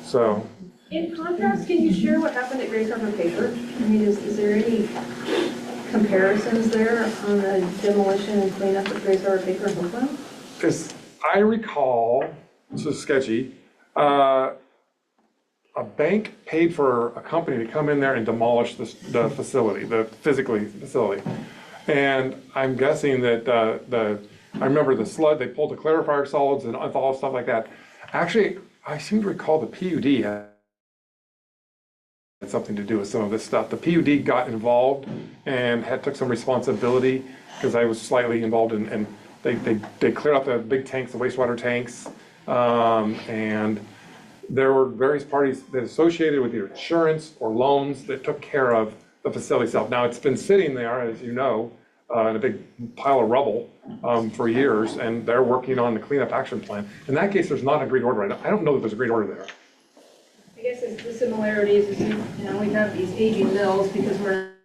So. In contrast, can you share what happened at Grace Harbor Paper? I mean, is there any comparisons there on the demolition and cleanup of Grace Harbor Paper and Hopewell? Because I recall, this is sketchy, a bank paid for a company to come in there and demolish the facility, the facility. And I'm guessing that I remember the sludge, they pulled the clarifier solids and all stuff like that. Actually, I seem to recall the PUD had something to do with some of this stuff. The PUD got involved and took some responsibility because I was slightly involved in they cleared out the big tanks, the wastewater tanks, and there were various parties that associated with either insurance or loans that took care of the facility itself. Now, it's been sitting there, as you know, in a big pile of rubble for years, and they're working on the cleanup action plan. In that case, there's not an agreed order right now. I don't know that there's a agreed order there. I guess the similarities is, we have these aging mills because we're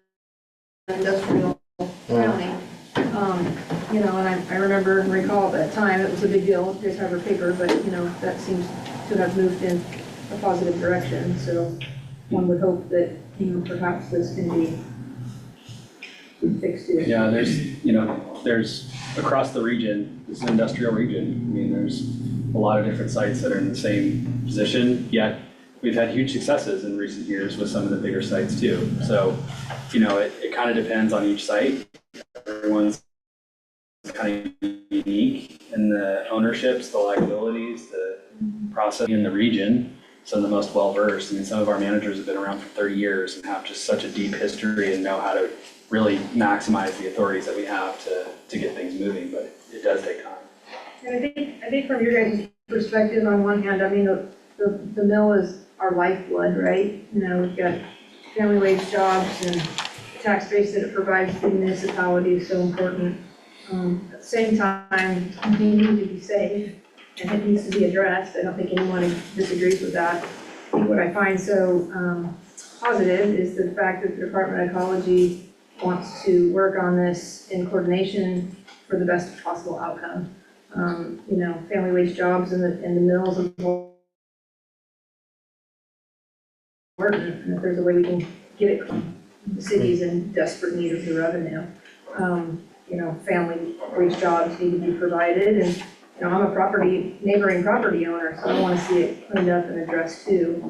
an industrial county. And I remember and recall at that time, it was a big deal, Grace Harbor Paper, but, that seems to have moved in a positive direction. So one would hope that, perhaps this can be fixed too. Yeah, there's across the region, it's an industrial region. I mean, there's a lot of different sites that are in the same position, yet we've had huge successes in recent years with some of the bigger sites too. So, you know, it kind of depends on each site. Everyone's kind of unique in the ownerships, the liabilities, the process in the region. Some of the most well-versed. I mean, some of our managers have been around for 30 years and have just such a deep history and know how to really maximize the authorities that we have to get things moving, but it does take time. And I think from your guys' perspective, on one hand, I mean, the mill is our lifeblood, right? You know, we've got family wage jobs and tax base that it provides to the municipality is so important. At the same time, we need to be safe and it needs to be addressed. I don't think anyone disagrees with that. I think what I find so positive is the fact that the Department of Ecology wants to work on this in coordination for the best possible outcome. You know, family wage jobs and the mills and important, and if there's a way we can get it, the city's in desperate need of the revenue. You know, family wage jobs need to be provided, and, you know, I'm a neighboring property owner, so I want to see it cleaned up and addressed too.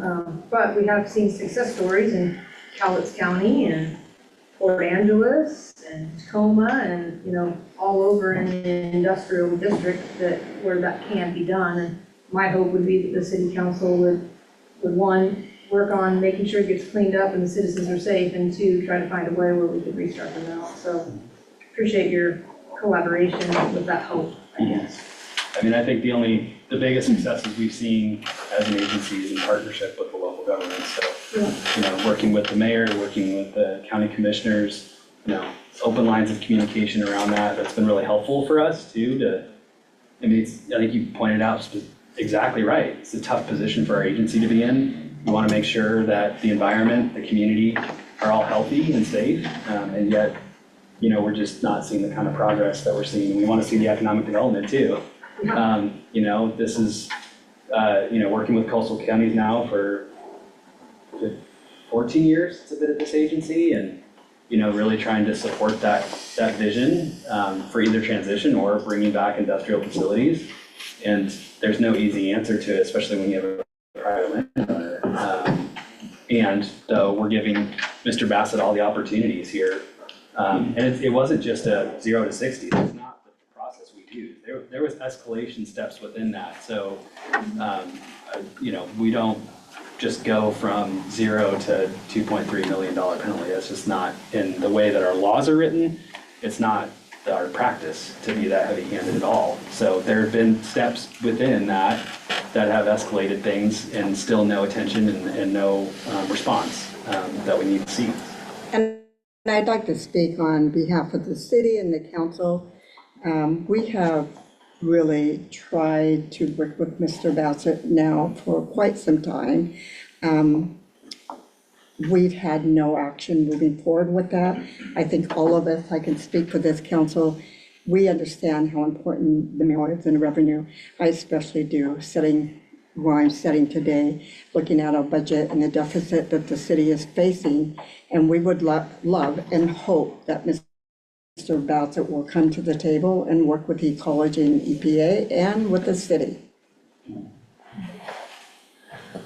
But we have seen success stories in Cowlitz County and Port Angeles and Tacoma and, you know, all over in the industrial district where that can be done. And my hope would be that the city council would one, work on making sure it gets cleaned up and the citizens are safe, and two, try to find a way where we could restart the mill. So appreciate your collaboration with that hope, I guess. I mean, I think the biggest successes we've seen as an agency is in partnership with the local government. So, you know, working with the mayor, working with the county commissioners, you know, open lines of communication around that. That's been really helpful for us too. I think you pointed out exactly right. It's a tough position for our agency to be in. We want to make sure that the environment, the community are all healthy and safe, and yet, you know, we're just not seeing the kind of progress that we're seeing. We want to see the economic development too. You know, this is, you know, working with coastal counties now for 14 years, it's been at this agency, and, you know, really trying to support that vision for either transition or bringing back industrial facilities. And there's no easy answer to it, especially when you have a private landowner. And though we're giving Mr. Bassett all the opportunities here, and it wasn't just a 0 to 60. That's not the process we used. There was escalation steps within that. So, you know, we don't just go from 0 to $2.3 million penalty. That's just not in the way that our laws are written. It's not our practice to be that heavy-handed at all. So there have been steps within that have escalated things, and still no attention and no response that we need to see. And I'd like to speak on behalf of the city and the council. We have really tried to work with Mr. Bassett now for quite some time. We've had no action moving forward with that. I think all of us, I can speak for this council, we understand how important the mill is in revenue. I especially do, where I'm sitting today, looking at our budget and the deficit that the city is facing. And we would love and hope that Mr. Bassett will come to the table and work with Ecology and EPA and with the city.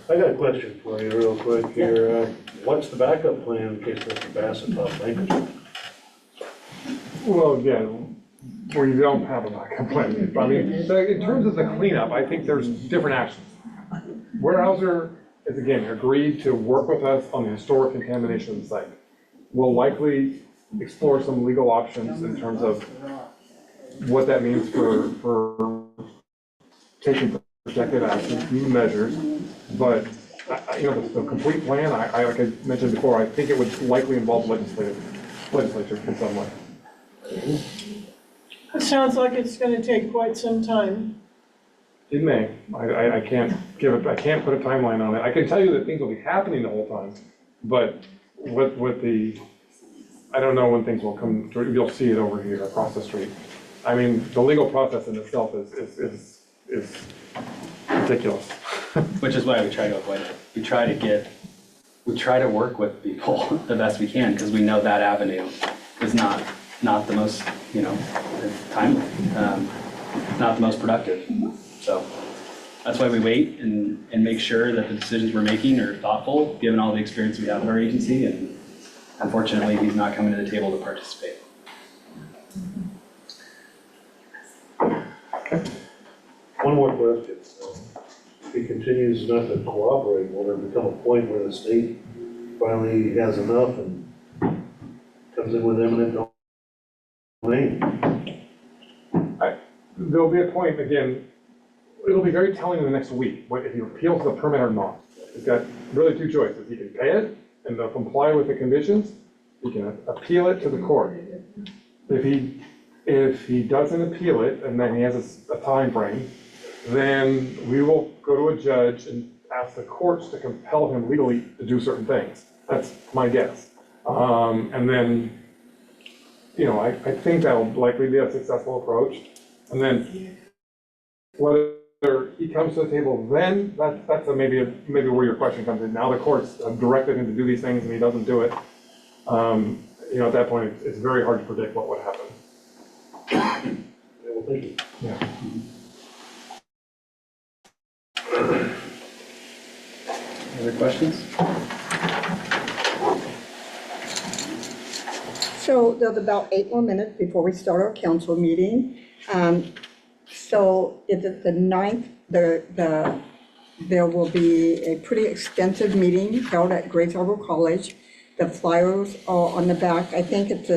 I got a question for you real quick here. What's the backup plan in case Mr. Bassett files bankruptcy? Well, again, we don't have a backup plan. I mean, in terms of the cleanup, I think there's different actions. Weyerhaeuser has, again, agreed to work with us on the historic contamination of the site. We'll likely explore some legal options in terms of what that means for taking protective action measures. But, you know, the complete plan, like I mentioned before, I think it would likely involve legislature in some way. It sounds like it's gonna take quite some time. It may. I can't put a timeline on it. I can tell you that things will be happening the whole time, but I don't know when things will come through. You'll see it over here across the street. I mean, the legal process in itself is ridiculous. Which is why we try to avoid it. We try to work with people the best we can, because we know that avenue is not the most, you know, timely, not the most productive. So That's why we wait and make sure that the decisions we're making are thoughtful, given all the experience we have with our agency. And unfortunately, he's not coming to the table to participate. One more question. If he continues not to cooperate, will there become a point where the state finally has enough and comes in with eminent domain? There'll be a point, again, it'll be very telling in the next week, if he appeals the permit or not. He's got really two choices. He can pay it and they'll comply with the conditions. He can appeal it to the court. If he doesn't appeal it and then he has a time frame, then we will go to a judge and ask the courts to compel him legally to do certain things. That's my guess. And then, I think that'll likely be a successful approach. And then whether he comes to the table, then that's maybe where your question comes in. Now the courts have directed him to do these things and he doesn't do it. At that point, it's very hard to predict what would happen. Well, thank you. Yeah. Other questions? So there's about 8 more minutes before we start our council meeting. So if it's the 9th, there will be a pretty extensive meeting held at Grace Harbor College. The flyers are on the back. I think it's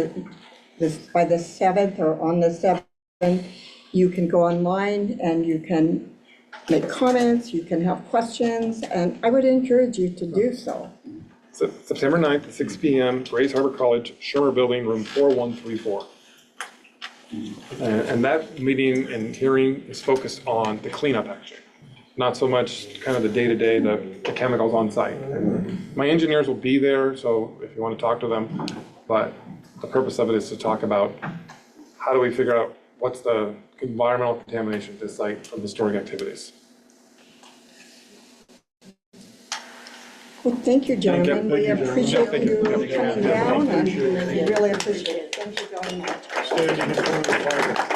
by the 7th or on the 7th. You can go online and you can make comments, you can have questions, and I would encourage you to do so. September 9th at 6 p.m., Grace Harbor College, Shermer Building, room 4134. And that meeting and hearing is focused on the cleanup action, not so much kind of the day-to-day, the chemicals on site. And my engineers will be there, so if you want to talk to them, but the purpose of it is to talk about how do we figure out what's the environmental contamination at this site from historic activities. Well, thank you, gentlemen. We Thank you. appreciate Thank you. you Thank you. coming down, and we really appreciate it. Thank you very much. Standing in front of the fire.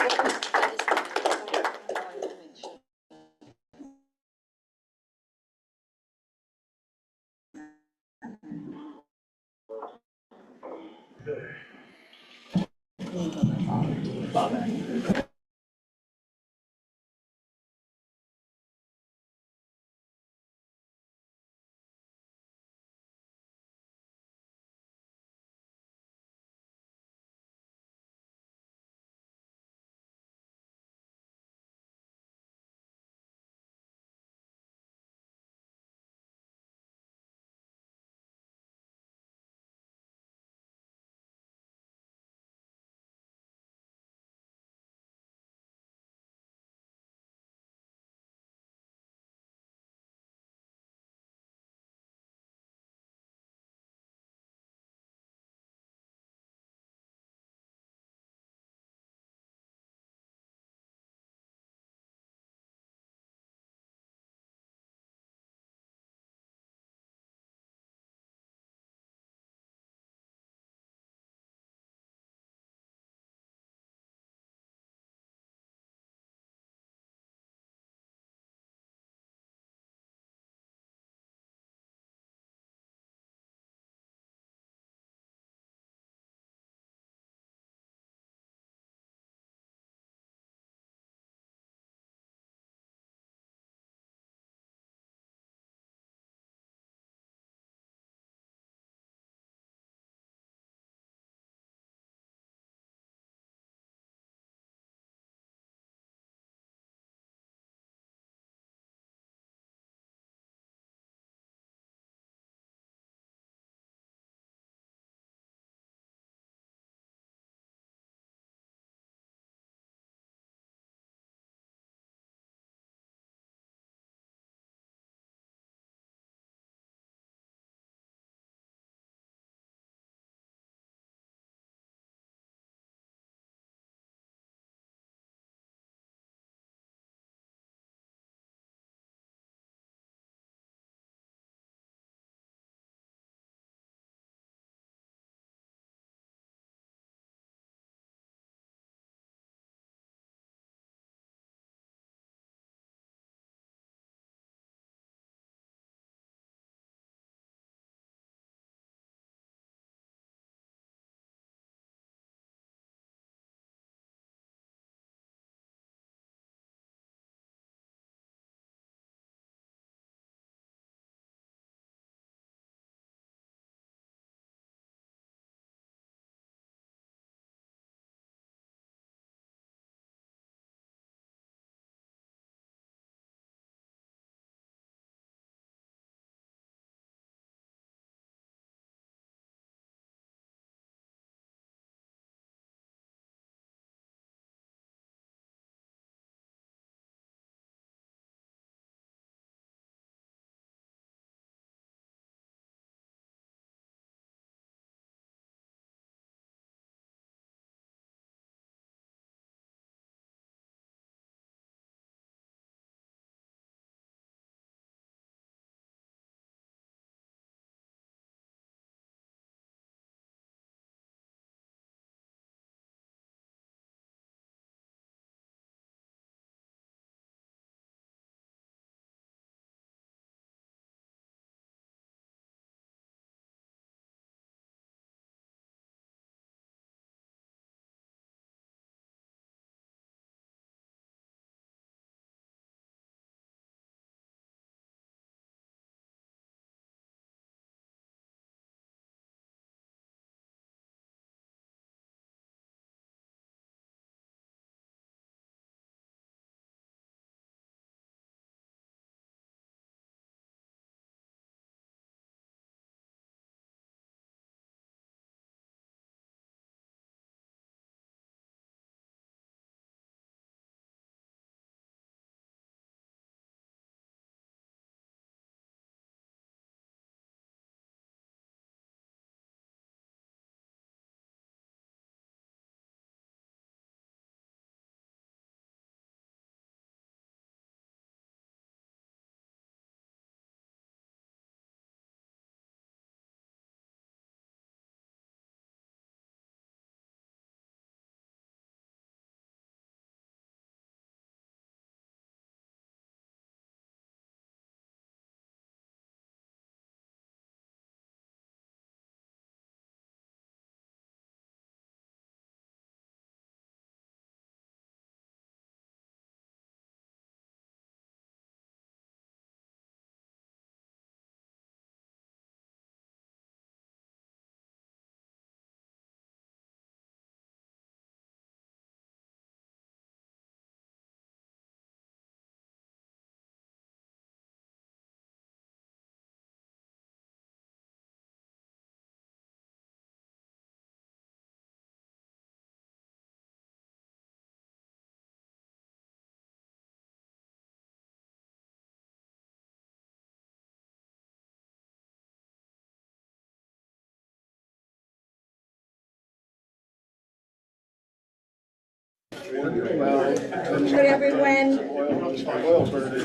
Could everyone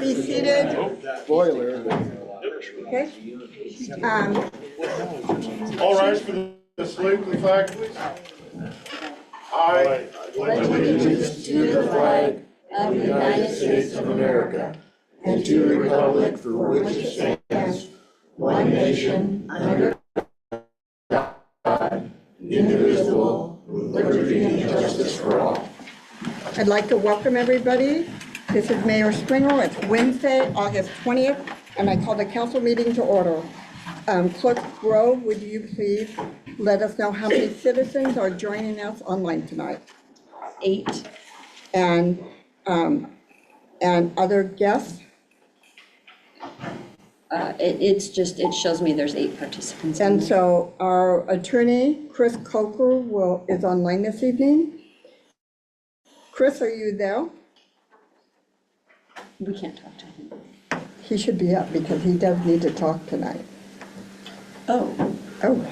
be seated? Boiler. Okay. All rise for the salute to the flag, please. I pledge allegiance to the flag of the United States of America and to the republic for which it stands, one nation, under God, indivisible, with liberty and justice for all. I'd like to welcome everybody. This is Mayor Springer. It's Wednesday, August 20th, and I call the council meeting to order. Clerk Grove, would you please let us know how many citizens are joining us online tonight? 8. And other guests? It shows me there's 8 participants. And so our attorney, Chris Coker, is online this evening. Chris, are you there? We can't talk to him. He should be up because he does need to talk tonight. Oh, Oh,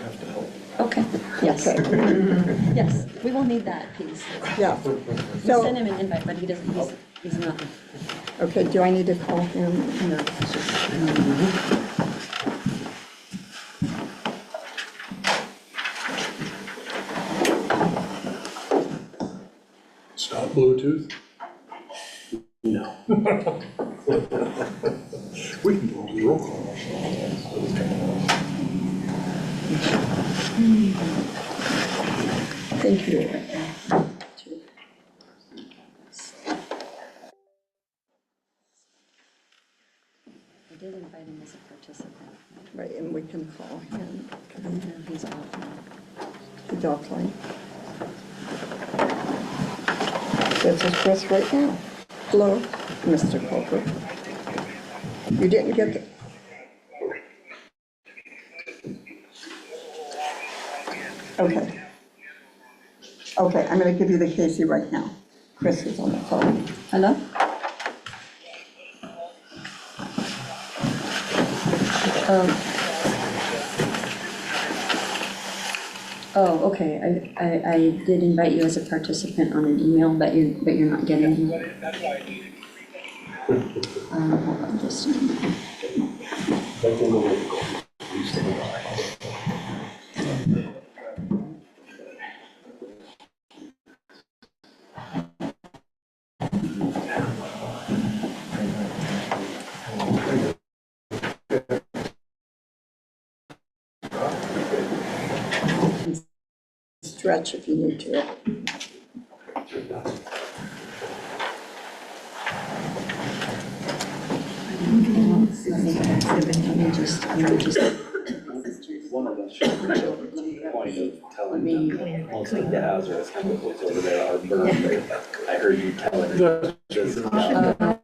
okay, yes. okay. Yes, we will need that piece. Yeah. We So, sent him an invite, but he doesn't, he's not. okay, do I need to call him? No. It's not Bluetooth? No. We can go to roll call. Thank you. I did invite him as a participant. Right, and we can call him. No, he's off now. He's offline. This is Chris right now. Hello, Mr. Coker. You didn't get the... Okay. Okay, I'm going to give you the Casey right now. Chris is on the phone. Hello? Oh, okay, I did invite you as a participant on an email, but you're not getting it. Hold on just a minute. Stretch if you need to. Let me just. One of us should reach over to the point of telling them most of the hazardous chemicals over there are burned. I heard you telling her this is not.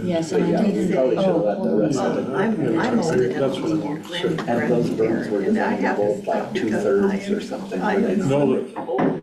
Yes, and I did. Probably should have let the rest of it. I'm old enough to be And those burns were defined both like 2/3 or something. No,